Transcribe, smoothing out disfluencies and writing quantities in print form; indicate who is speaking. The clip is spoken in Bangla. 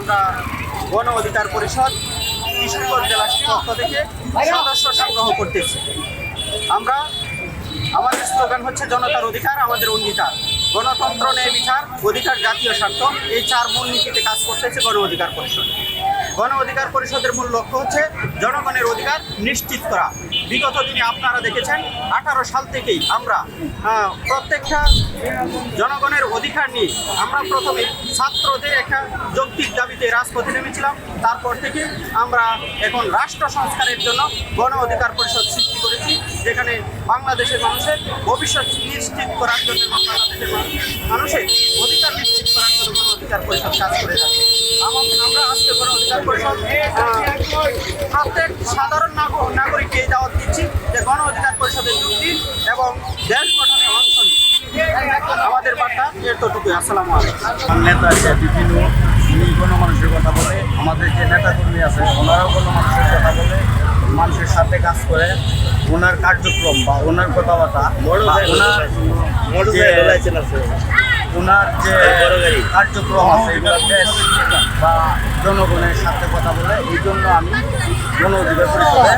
Speaker 1: আমরা গণ অধিকার পরিষদ কিশোরগঞ্জ জেলার পক্ষ থেকে সদস্য সংগ্রহ করতেছি। আমরা আমাদের স্লোগান হচ্ছে জনতার অধিকার আমাদের অঙ্গীকার, গণতন্ত্র, ন্যায় বিচার, অধিকার, জাতীয় স্বার্থ, এই 4 মূলনীতিতে কাজ করতেছে গণ অধিকার পরিষদ। গণ অধিকার পরিষদের মূল লক্ষ্য হচ্ছে জনগণের অধিকার নিশ্চিত করা। বিগত দিনে আপনারা দেখেছেন 18 সাল থেকেই আমরা প্রত্যেকটা জনগণের অধিকার নিয়ে আমরা প্রথমে ছাত্রদের একটা যৌক্তিক দাবিতে রাজপথে নেমেছিলাম। তারপর থেকে আমরা এখন রাষ্ট্র সংস্কারের জন্য গণ অধিকার পরিষদ সৃষ্টি করেছি, যেখানে বাংলাদেশের মানুষের ভবিষ্যৎ নিশ্চিত করার জন্য এবং বাংলাদেশের মানুষের অধিকার নিশ্চিত করার জন্য গণ অধিকার পরিষদ কাজ করে যাচ্ছে। আমরা আজকে গণ অধিকার পরিষদ প্রত্যেক সাধারণ নাগরিককে এই দাওয়াত দিচ্ছি যে গণ অধিকার পরিষদে যোগ দিন এবং দেশ গঠনে অংশ নিন। আমাদের বার্তা এতটুকুই। আসসালামু আলাইকুম।
Speaker 2: নেতা আছে বিভিন্ন গণমানুষের কথা বলে, আমাদের যে নেতাকর্মী আছে ওনারাও গণমানুষের কথা বলে, মানুষের সাথে কাজ করে। ওনার কার্যক্রম বা ওনার কথাবার্তা ওনার যে কার্যক্রম আছে এগুলো দেশ বা জনগণের সাথে কথা বলে। এই জন্য আমি গণ অধিকার পরিষদে